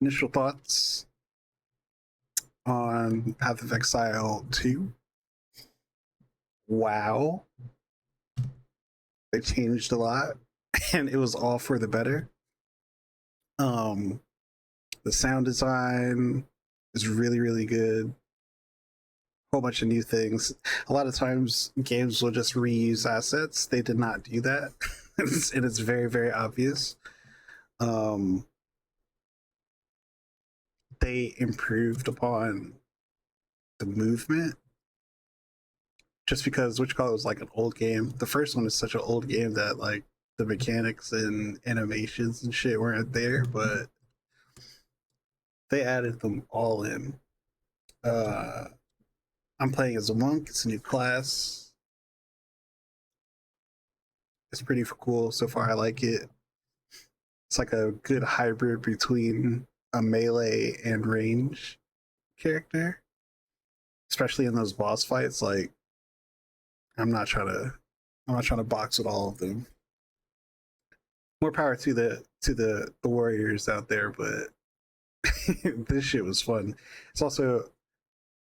Initial thoughts on Path of Exile 2. Wow, they changed a lot, and it was all for the better. Um, the sound design is really, really good. Whole bunch of new things. A lot of times, games will just reuse assets. They did not do that, and it's very, very obvious. Um, they improved upon the movement just because which call it was like an old game. The first one is such an old game that like the mechanics and animations and shit weren't there, but they added them all in. Uh, I'm playing as a monk. It's a new class. It's pretty cool so far. I like it. It's like a good hybrid between a melee and range character, especially in those boss fights. Like I'm not trying to, I'm not trying to box with all of them. More power to the warriors out there, but this shit was fun. It's also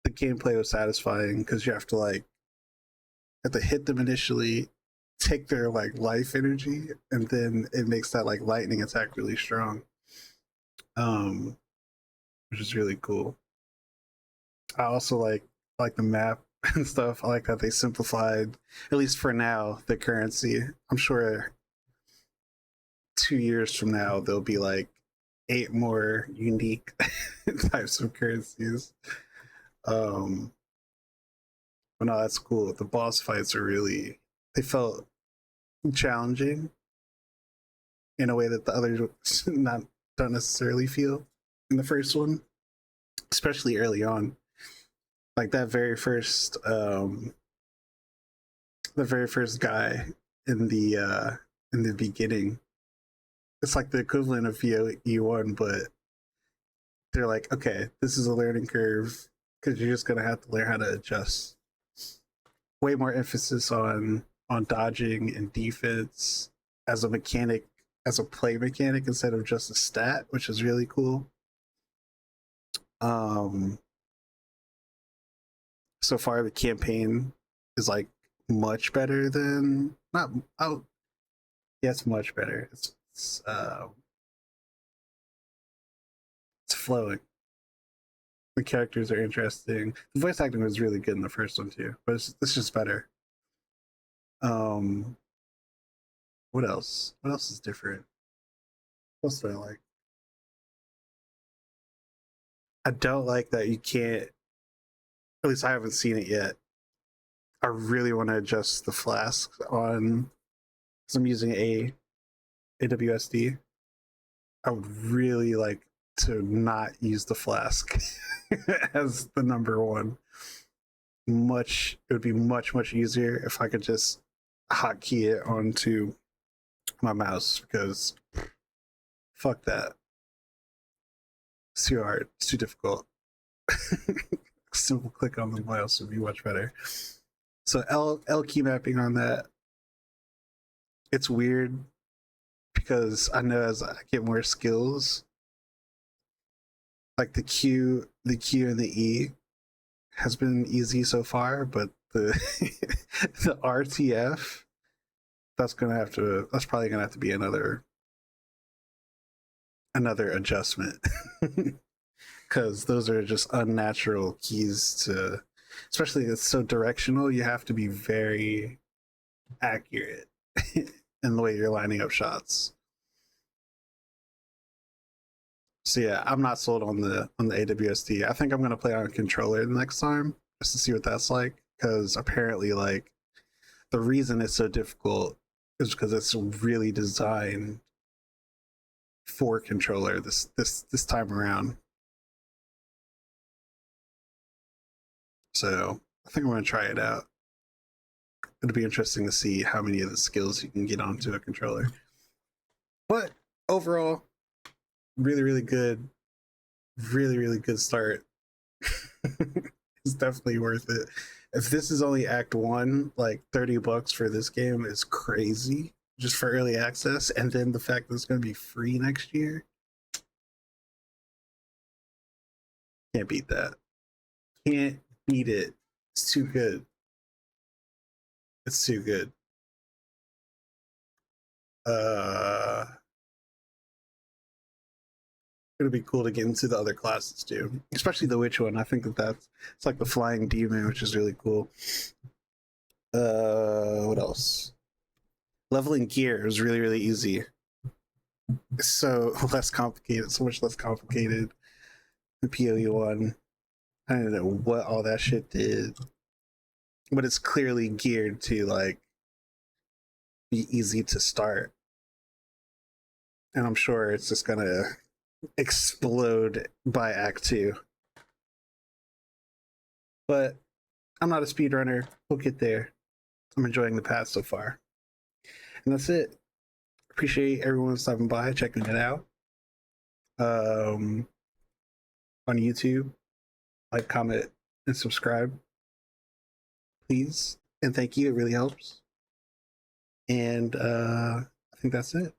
the gameplay was satisfying because you have to hit them initially, take their like life energy, and then it makes that like lightning attack really strong. Um, which is really cool. I also like the map and stuff. I like that they simplified, at least for now, the currency. I'm sure 2 years from now there'll be like 8 more unique types of currencies. Um, but no, that's cool. The boss fights are really they felt challenging in a way that the others not don't necessarily feel in the first one, especially early on. Like that the very first guy in the beginning. It's like the equivalent of VOE1, but they're like, okay, this is a learning curve because you're just gonna have to learn how to adjust. Way more emphasis on dodging and defense as a mechanic, as a play mechanic instead of just a stat, which is really cool. Um, so far the campaign is like much better than not. Oh, yeah, it's much better. It's flowing. The characters are interesting. The voice acting was really good in the first one too, but it's just better. Um, what else? What else is different? What else do I like? I don't like that you can't. At least I haven't seen it yet. I really want to adjust the flask on because I'm using a AWSD. I would really like to not use the flask as the number one. It would be much easier if I could just hotkey it onto my mouse because fuck that. It's too hard. It's too difficult. Simple click on the mouse would be much better. So L key mapping on that. It's weird because I know as I get more skills, like the Q and the E has been easy so far, but the the RTF that's probably gonna have to be another adjustment because those are just unnatural keys to, especially it's so directional. You have to be very accurate in the way you're lining up shots. So yeah, I'm not sold on the AWSD. I think I'm gonna play on a controller the next time just to see what that's like. Because apparently, like the reason it's so difficult is because it's really designed for controller this time around. So I think I'm gonna try it out. It'll be interesting to see how many of the skills you can get onto a controller. But overall, really good, really good start. It's definitely worth it. If this is only Act One, like $30 for this game is crazy, just for early access, and then the fact that it's going to be free next year. Can't beat that. Can't beat it. It's too good. It's too good. It'll be cool to get into the other classes too, especially the witch one. I think that's it's like the flying demon, which is really cool. What else? Leveling gear is really really easy. It's so less complicated, so much less complicated than PoE one. I don't know what all that shit did, but it's clearly geared to like be easy to start, and I'm sure it's just gonna explode by Act 2. But I'm not a speedrunner. We'll get there. I'm enjoying the path so far. And that's it. Appreciate everyone stopping by, checking it out. On YouTube, like, comment, and subscribe, please. And thank you. It really helps. And I think that's it.